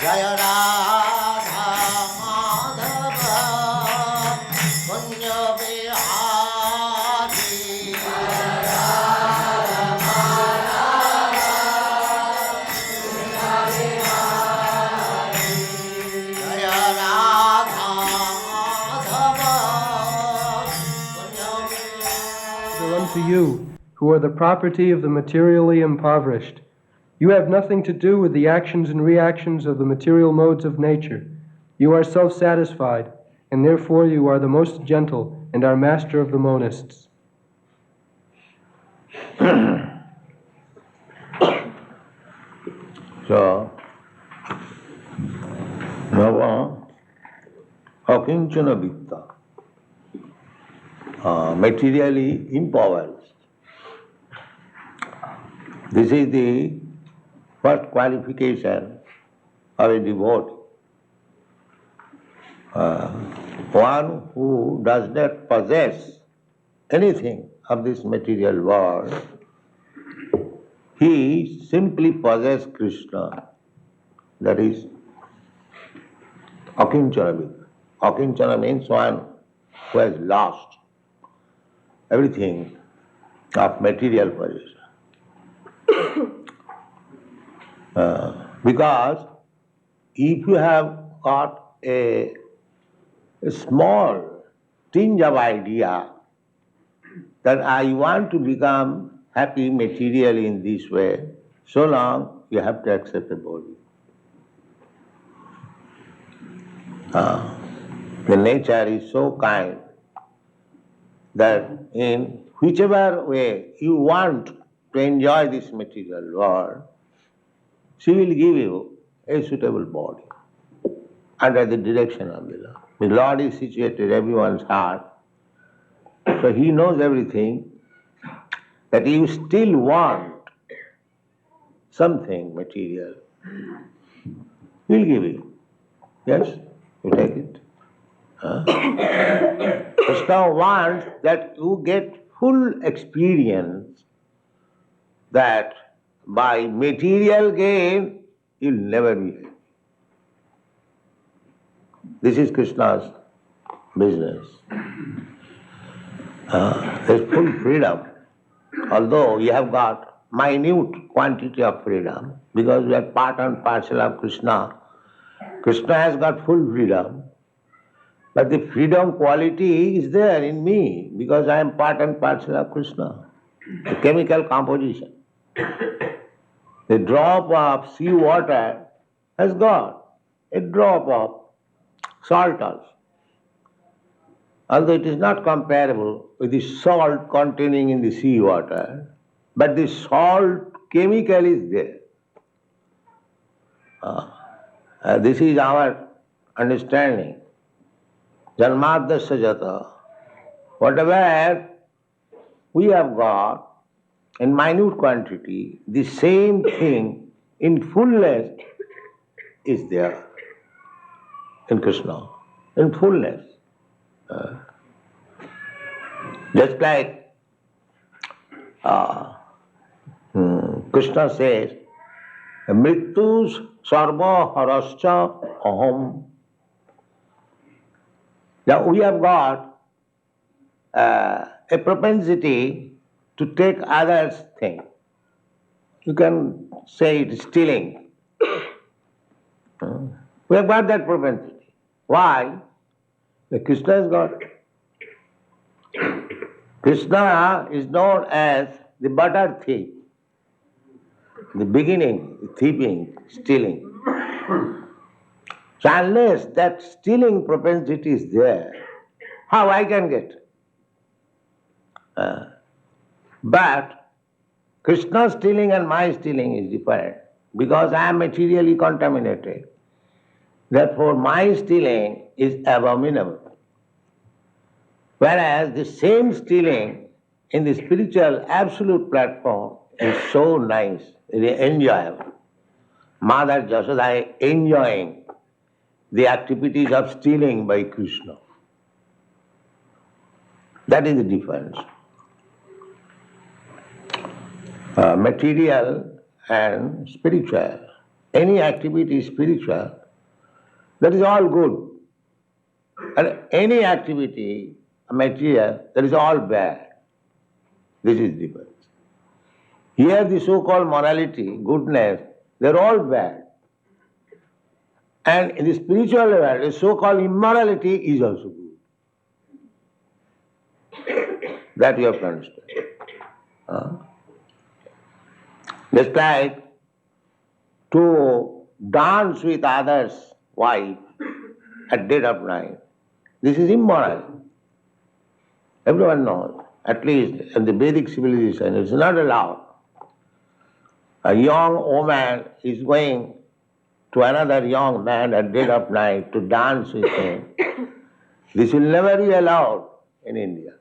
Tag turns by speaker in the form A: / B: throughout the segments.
A: Jaya Radha Madhava Kunya Bihari Jaya Radha Madhava Kunya Bihari.
B: Unto you, who are the property of the materially impoverished. You have nothing to do with the actions and reactions of the material modes of nature. You are self-satisfied, and therefore you are the most gentle and are master of the monists.
C: So, Nava Akinchana Vitta, materially impoverished. This is the first qualification of a devotee. One who does not possess anything of this material world, he simply possesses Krishna. That is Akinchana Vitta. Akinchana means one who has lost everything of material possession. Because if you have got a small tinge of idea that I want to become happy materially in this way, so long you have to accept a body. The nature is so kind that in whichever way you want to enjoy this material world, she will give you a suitable body under the direction of the Lord. The Lord is situated in everyone's heart, so He knows everything, that you still want something material. He will give you. Yes, you take it. Krishna wants that you get full experience that by material gain you'll never be happy. This is Krishna's business. There's full freedom. Although you have got minute quantity of freedom, because we are part and parcel of Krishna. Krishna has got full freedom, but the freedom quality is there in me because I am part and parcel of Krishna. The chemical composition. The drop of sea water has got a drop of salt also. Although it is not comparable with the salt containing in the sea water, but the salt chemical is there. This is our understanding. Janmadasya jata. Whatever we have got in minute quantity, the same thing in fullness is there in Krishna. In fullness. Just like Krishna says, Mritus sarva harascha aham. Now we have got a propensity to take others' things. You can say it is stealing. We have got that propensity. Why? Krishna has got it. Krishna is known as the butter thief, the beginning, thieving, stealing. So unless that stealing propensity is there, how I can get? But Krishna's stealing and my stealing is different because I am materially contaminated. Therefore my stealing is abominable. Whereas the same stealing in the spiritual absolute platform is so nice, very enjoyable. Mother Jasoda enjoying the activities of stealing by Krishna. That is the difference. Material and spiritual. any activity spiritual, that is all good. And any activity material, that is all bad. This is the difference. Here the so-called morality, goodness, they are all bad. And in the spiritual world, the so-called immorality is also good. That you have to understand. Just like to dance with others' wife at dead of night, this is immoral. Everyone knows, at least in the Vedic civilization, it's not allowed. A young woman is going to another young man at dead of night to dance with him. This will never be allowed in India.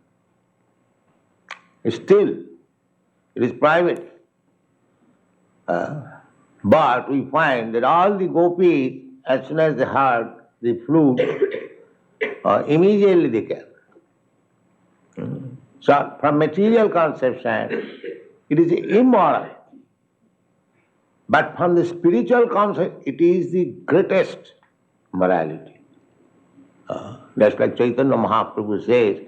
C: Still, it is private. But we find that all the gopis, as soon as they heard the flute, immediately they came. So, from material conception, it is immoral. But from the spiritual concept, it is the greatest morality. Just like Chaitanya Mahaprabhu says,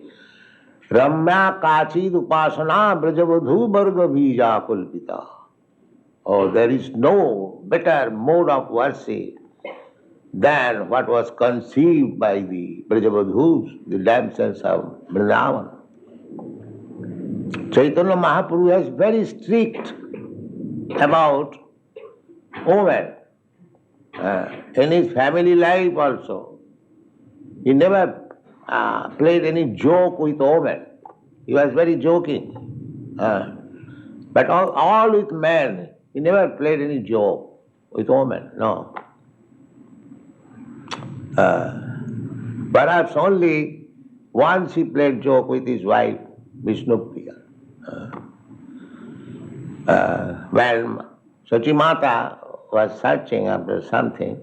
C: Ramya Kachid Upasana Brajavadhu Varga Bija Kulpita. Oh, there is no better mode of worship than what was conceived by the Brajavadhus, the damsels of Vrindavan. Chaitanya Mahaprabhu is very strict about women. In his family life also, he never played any joke with women. He was very joking. But all with men, he never played any joke with women, no. Perhaps only once he played joke with his wife, Vishnupriya. When Sachimata was searching after something,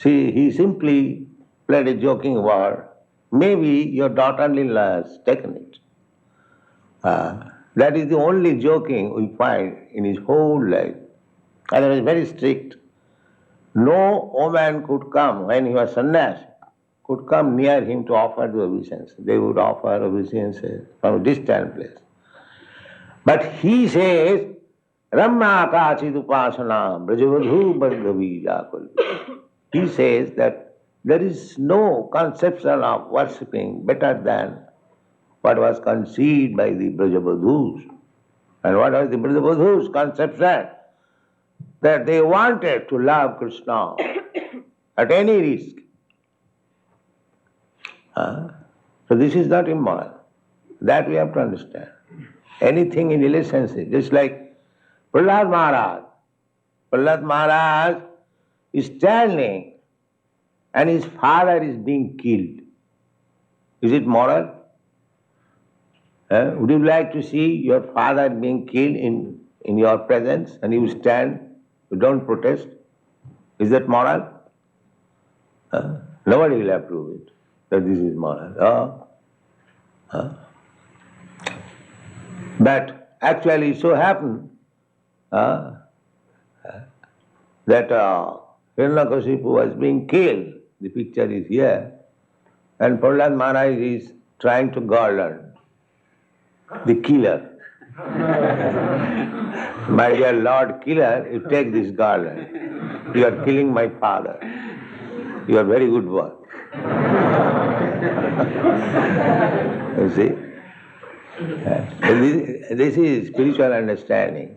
C: he simply played a joking word. Maybe your daughter-in-law has taken it. That is the only joking we find in his whole life. And he was very strict. No woman could come, when he was sannyasi, could come near him to offer the obeisances. They would offer obeisances from a distant place. But he says, Ramya Kachid Upasana Brajavadhu Varga Bija. He says that there is no conception of worshipping better than what was conceived by the Brajavadhus. And what was the Brajavadhus' conception? That they wanted to love Krishna at any risk. So this is not immoral. That we have to understand. Anything in relationship, just like Prahlad Maharaj. Prahlad Maharaj is standing and his father is being killed. Is it moral? Would you like to see your father being killed in your presence and you stand, you don't protest? Is that moral? Nobody will approve it, that this is moral. But actually it so happened that Hiranyakashipu was being killed. The picture is here. And Prahlad Maharaj is trying to guard the killer. My dear Lord Killer, you take this garland. You are killing my father. You are very good boy. You see? This is spiritual understanding.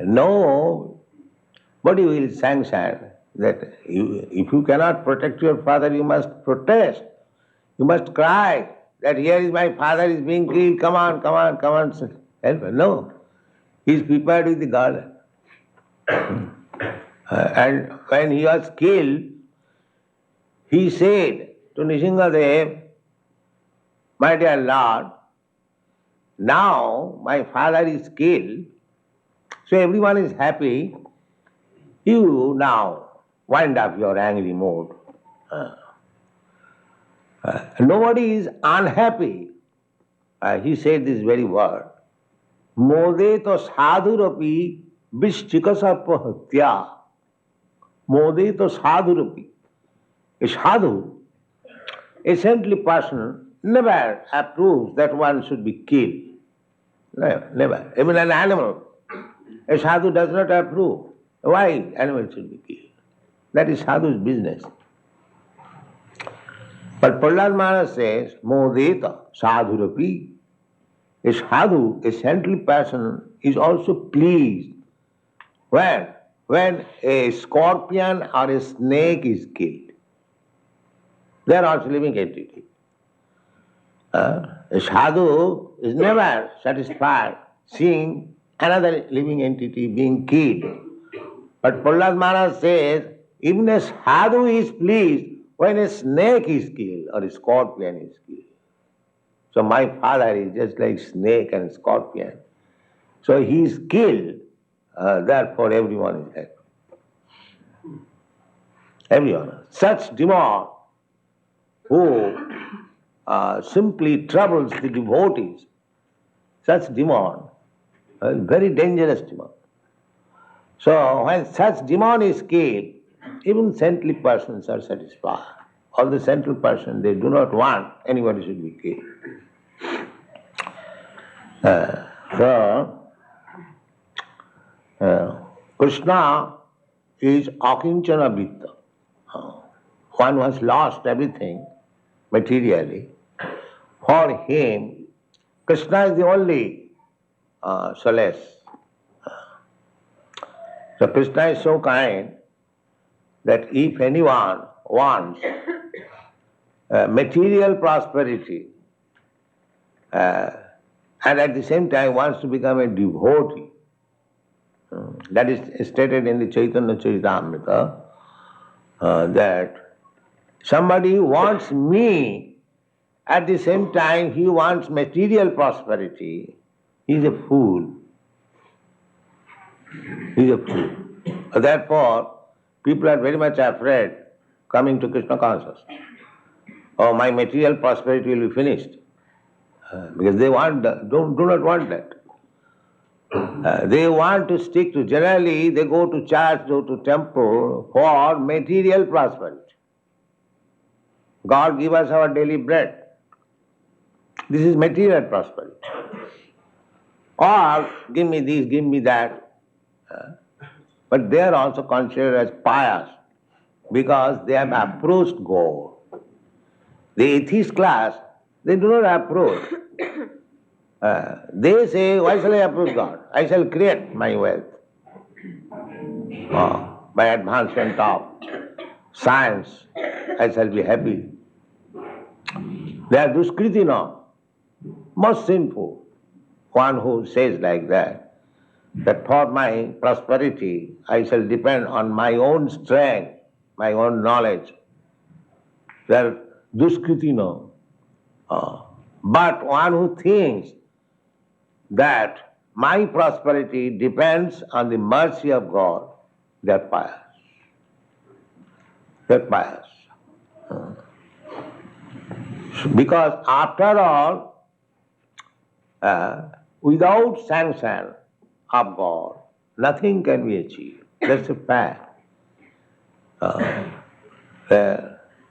C: Nobody will sanction that if you cannot protect your father, you must protest. You must cry that here is my father is being killed, come on, help him. No. He is prepared with the garland. And when he was killed, he said to Nrsimhadev, my dear Lord, now my father is killed, so everyone is happy. You now wind up your angry mood. Nobody is unhappy. He said this very word. Modeto sadhurapi vishchika sarpahatya. Modito sadhurupi. A sadhu, a saintly person, never approves that one should be killed. Never, never. Even an animal, a sadhu does not approve. Why animal should be killed? That is sadhu's business. But Prahlad Maharaj says, Modeta sadhurapi. A sadhu, a saintly person, is also pleased when a scorpion or a snake is killed. They are also living entity. A sadhu is never satisfied seeing another living entity being killed. But Prahlad Maharaj says, even a sadhu is pleased when a snake is killed or a scorpion is killed. So my father is just like snake and scorpion. So he is killed, therefore everyone is happy. Everyone. Such demon who simply troubles the devotees, such demon, very dangerous demon. So when such demon is killed, even saintly persons are satisfied. All the saintly persons, they do not want anybody should be killed. Krishna is akinchana vitta. One who has lost everything materially. For him, Krishna is the only solace. So Krishna is so kind that if anyone wants material prosperity and at the same time wants to become a devotee, that is stated in the Chaitanya Charitamrita, that somebody wants me, at the same time he wants material prosperity, he is a fool. He is a fool. Therefore, people are very much afraid coming to Krishna consciousness. Oh, my material prosperity will be finished. Because they do not want that. They want to stick to, generally they go to church, go to temple for material prosperity. God give us our daily bread. This is material prosperity. Or give me this, give me that. But they are also considered as pious because they have approached God. The atheist class, they do not approach. They say, why shall I approach God? I shall create my wealth. By advancement of science, I shall be happy. They are duskritina, most sinful. One who says like that for my prosperity, I shall depend on my own strength, my own knowledge. They are duskritina. But one who thinks that my prosperity depends on the mercy of God, they are pious. They are pious. Because after all, without sanction of God, nothing can be achieved. That's a fact.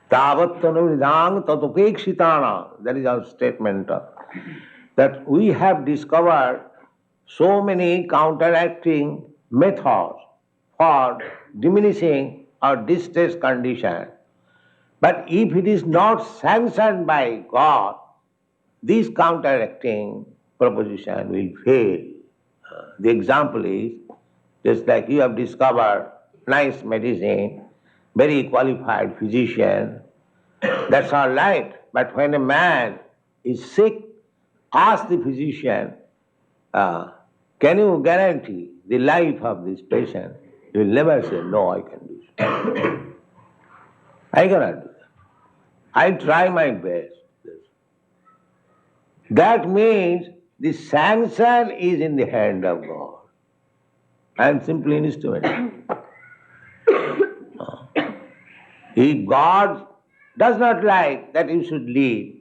C: Tavattanuvridang tatupekshitana, that is our statement, that we have discovered so many counteracting methods for diminishing our distress condition. But if it is not sanctioned by God, this counteracting proposition will fail. The example is, just like you have discovered nice medicine, very qualified physician, that's all right. But when a man is sick, ask the physician, can you guarantee the life of this patient? He will never say, no, I can do so. I cannot do that. I try my best. That means the sanction is in the hand of God. I am simply an instrument. If God does not like that you should live,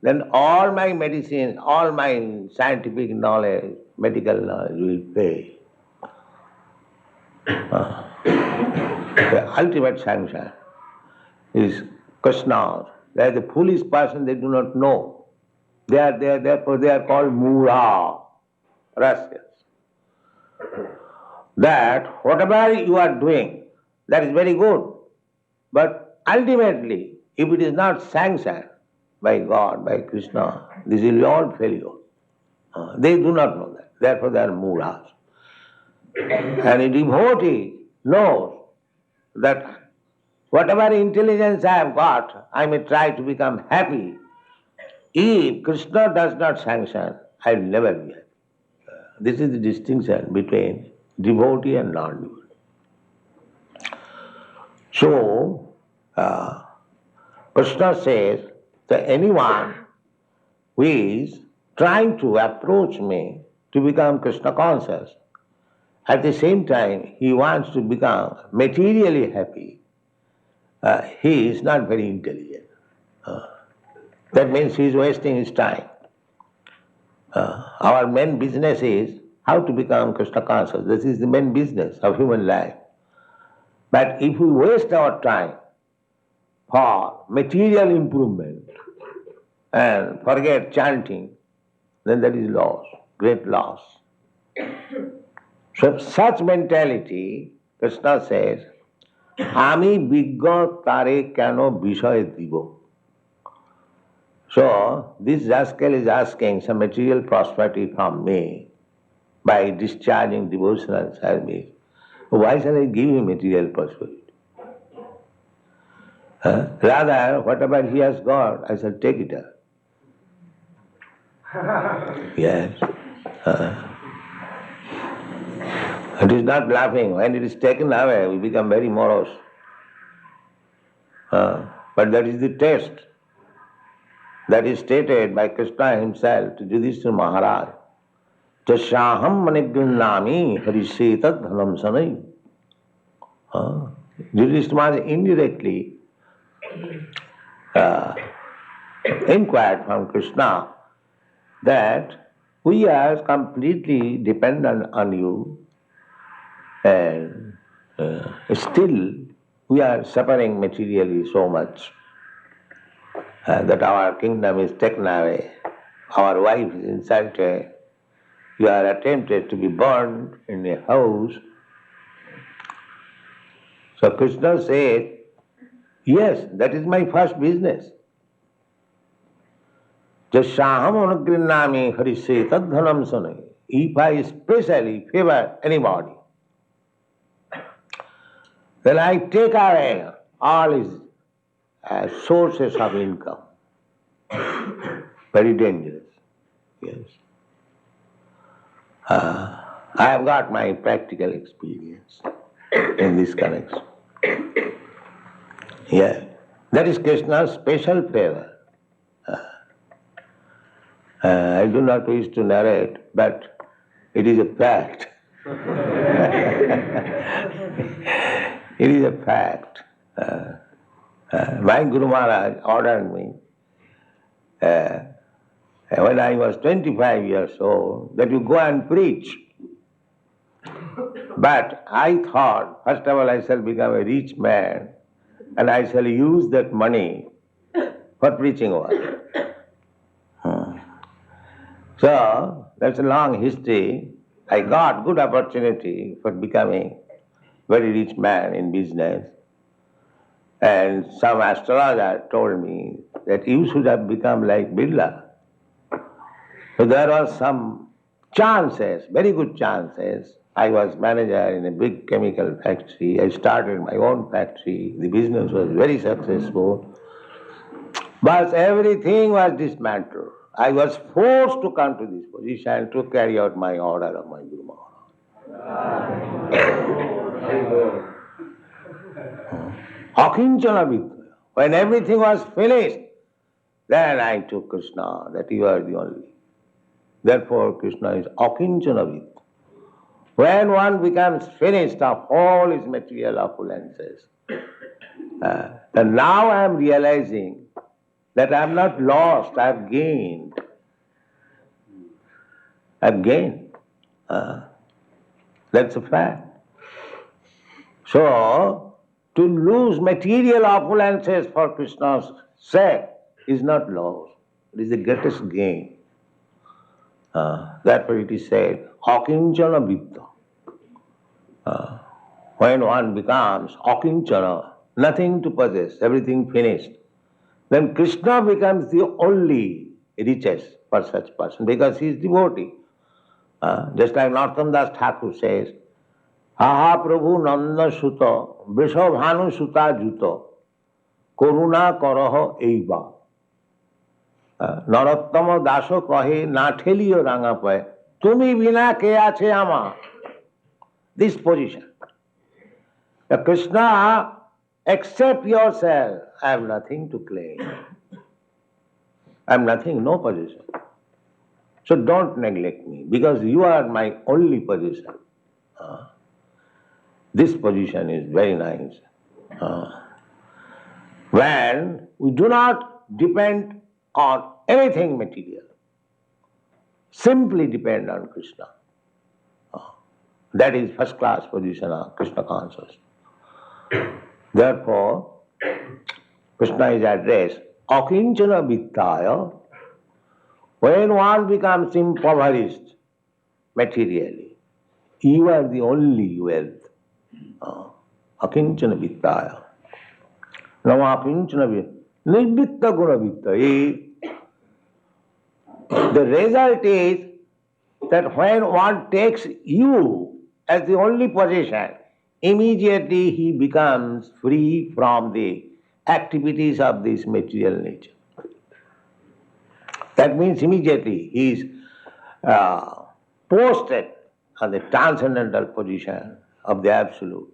C: then all my medicine, all my scientific knowledge, medical knowledge will fail. The ultimate sanction is Krishna. They are the foolish person, they do not know. Therefore they are called Mura, rascals. That whatever you are doing, that is very good. But ultimately, if it is not sanctioned by God, by Krishna, this will be all failure. They do not know that. Therefore they are Muras. And a devotee knows that whatever intelligence I have got, I may try to become happy. If Krishna does not sanction, I will never be happy. This is the distinction between devotee and non-devotee. So, Krishna says that anyone who is trying to approach me to become Krishna conscious, at the same time he wants to become materially happy, he is not very intelligent. That means he is wasting his time. Our main business is how to become Krishna conscious. This is the main business of human life. But if we waste our time for material improvement and forget chanting, then that is loss, great loss. So such mentality, Krishna says, Ami bigga tare kano vishay dibo. So this rascal is asking some material prosperity from me by discharging devotional service. Why shall I give him material prosperity? Rather, whatever he has got, I shall take it up. Yes. It is not laughing. When it is taken away, we become very morose. But that is the test. That is stated by Krishna himself to Yudhishthira Maharaj. Tasaham manigrinnami harisetad dhanam sanai. Yudhishthira Maharaj indirectly inquired from Krishna that we are completely dependent on you and still we are suffering materially so much that our kingdom is taken away, our wife is insulted, you are attempted to be burned in a house. So Krishna said, yes, that is my first business. Jasaham anugrinnami harise tad dhanam sanai. If I especially favor anybody, then I take away all his sources of income. Very dangerous. Yes. I have got my practical experience in this connection. Yeah. That is Krishna's special favor. I do not wish to narrate, but it is a fact. It is a fact. My Guru Maharaj ordered me when I was 25 years old that you go and preach. But I thought, first of all, I shall become a rich man and I shall use that money for preaching work. So, that's a long history. I got good opportunity for becoming very rich man in business. And some astrologer told me that you should have become like Birla. So there was some chances, very good chances. I was manager in a big chemical factory. I started my own factory. The business was very successful. But everything was dismantled. I was forced to come to this position to carry out my order of my Guru Maharaj. Akinchana Vidya. When everything was finished, then I took Krishna, that you are the only. Therefore Krishna is Akinchana Vidya. When one becomes finished of all his material opulences, and now I am realizing that I am not lost, I have gained. I have gained. That's a fact. So, to lose material opulences for Krishna's sake is not loss. It is the greatest gain. Therefore it is said, akinchana vitta. When one becomes akinchana, nothing to possess, everything finished, then Krishna becomes the only richest for such person because he is devotee. Just like Narottam Das Thakur says, Aha Prabhu Nanda Suta Vrishabhanu Suta Juta Koruna Karaha Eiva. Narottama Daso kahe na ঠেলিও রাঙা পায় তুমি বিনা কে আছে আমার. This position. Krishna, accept yourself. I have nothing to claim. I have nothing, no position. So don't neglect me because you are my only position. This position is very nice. When we do not depend on anything material, simply depend on Krishna. That is first class position of Krishna consciousness. Therefore, Krishna is addressed, akinchana vittaya. When one becomes impoverished materially, you are the only wealth. Akinchana vittaya. Now akinchana vittaya. Nirvitta guna vittaya. The result is that when one takes you as the only possession, immediately he becomes free from the activities of this material nature. That means immediately he is posted on the transcendental position of the Absolute.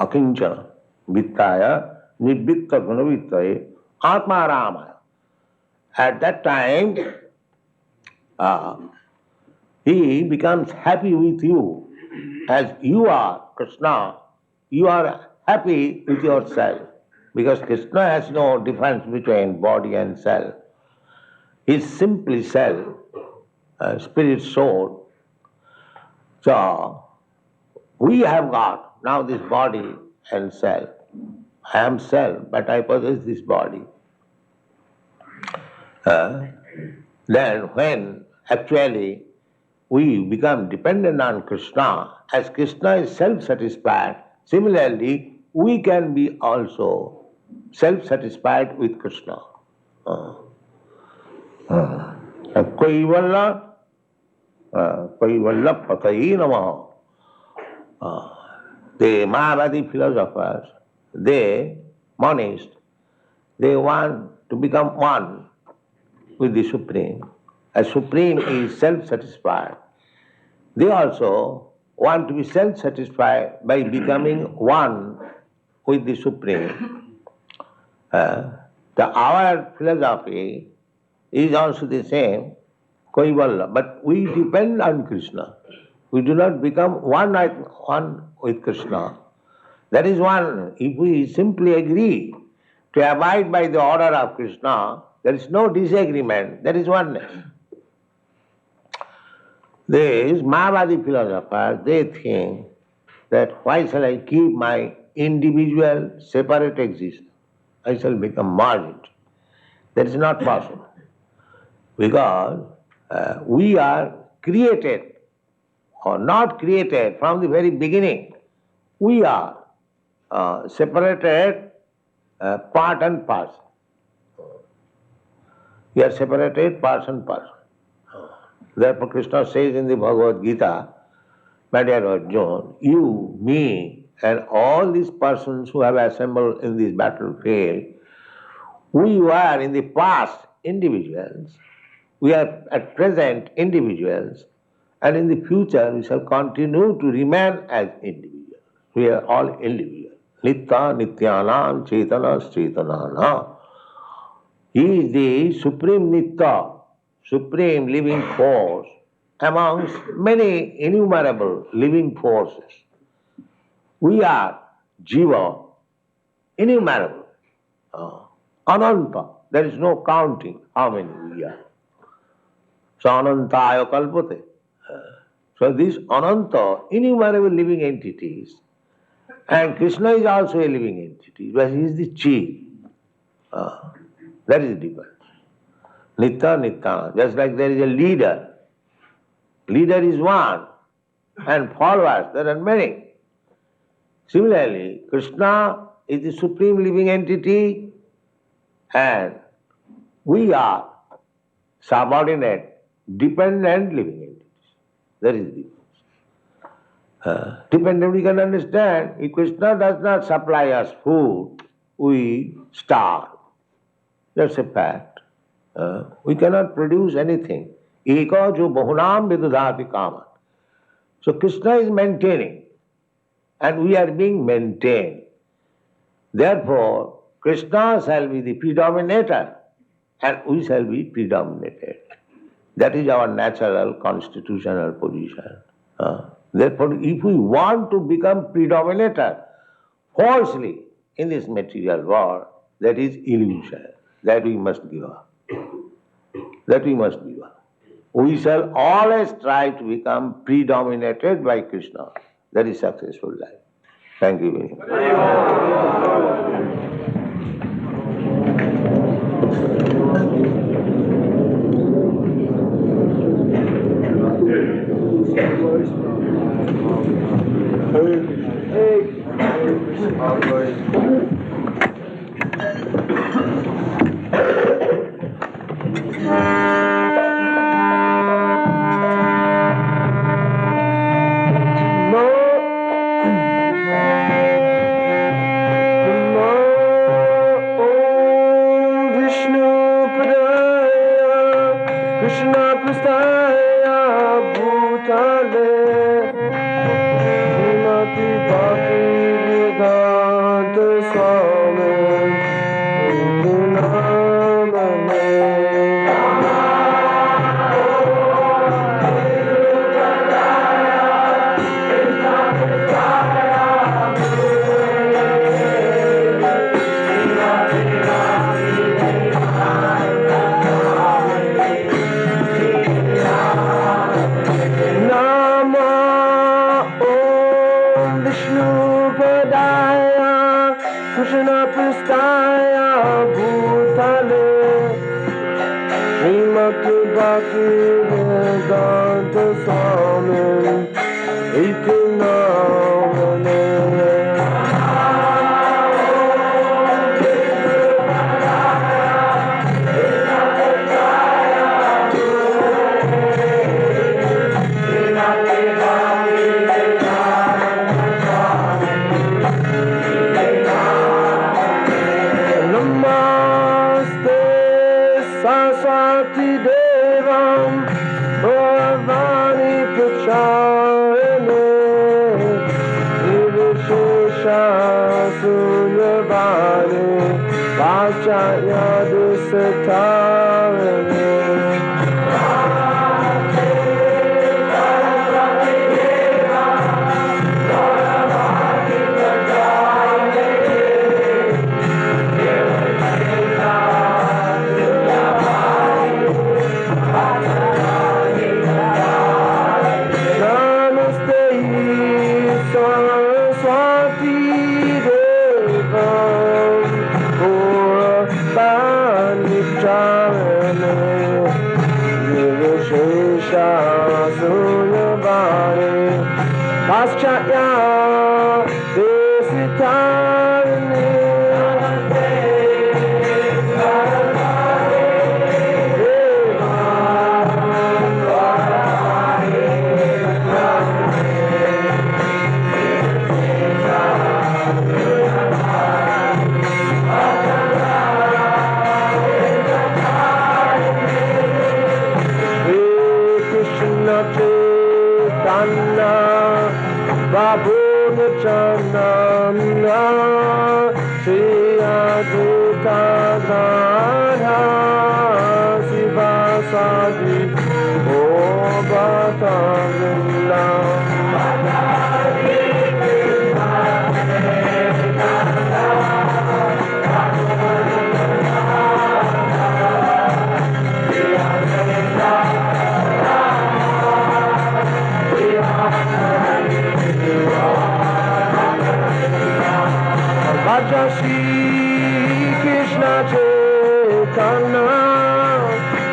C: Akinchana vittaya nirvitta guna vittaya atma ramaya. At that time, he becomes happy with you. As you are, Krishna, you are happy with yourself. Because Krishna has no difference between body and self. He is simply self, spirit, soul. So, we have got now this body and self. I am self, but I possess this body. Then when actually we become dependent on Krishna, as Krishna is self-satisfied, similarly we can be also self-satisfied with Krishna. Kaivalla Patayi Namaha. The Mayavadi philosophers, they, monists, they want to become one with the Supreme. As Supreme is self-satisfied, they also want to be self-satisfied by becoming one with the Supreme. Our philosophy is also the same, Kaivalla, but we depend on Krishna. We do not become one with Krishna. That is one. If we simply agree to abide by the order of Krishna, there is no disagreement, that is oneness. These Mayavadi philosophers, they think that why shall I keep my individual separate existence? I shall become merged. That is not possible. Because we are created or not created from the very beginning. We are separated part and parcel. We are separated part and parcel. Therefore Krishna says in the Bhagavad Gita, my dear Arjuna, you, me, and all these persons who have assembled in this battlefield, we were in the past individuals, we are at present individuals, and in the future we shall continue to remain as individuals. We are all individuals. Nitya nityanam chetanas chetananam. He is the supreme Nitya, supreme living force amongst many innumerable living forces. We are Jiva, innumerable, Ananta. There is no counting how many we are. So Anantaya kalpate. So these Ananta, innumerable living entities, and Krishna is also a living entity, but he is the chief. That is the difference. Nitya, Nitya. Just like there is a leader. Leader is one, and followers, there are many. Similarly, Krishna is the supreme living entity, and we are subordinate, dependent living entities. That is the difference. Dependent we can understand. If Krishna does not supply us food, we starve. That's a fact. We cannot produce anything. Eka jo bahunam vidudhati kama. So Krishna is maintaining, and we are being maintained. Therefore, Krishna shall be the predominator, and we shall be predominated. That is our natural constitutional position. Therefore, if we want to become predominator falsely in this material world, that is illusion. That we must give up. That we must give up. We shall always try to become predominated by Krishna. That is successful life. Thank you very much.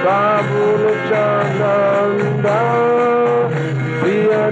B: Babul Chananda Priya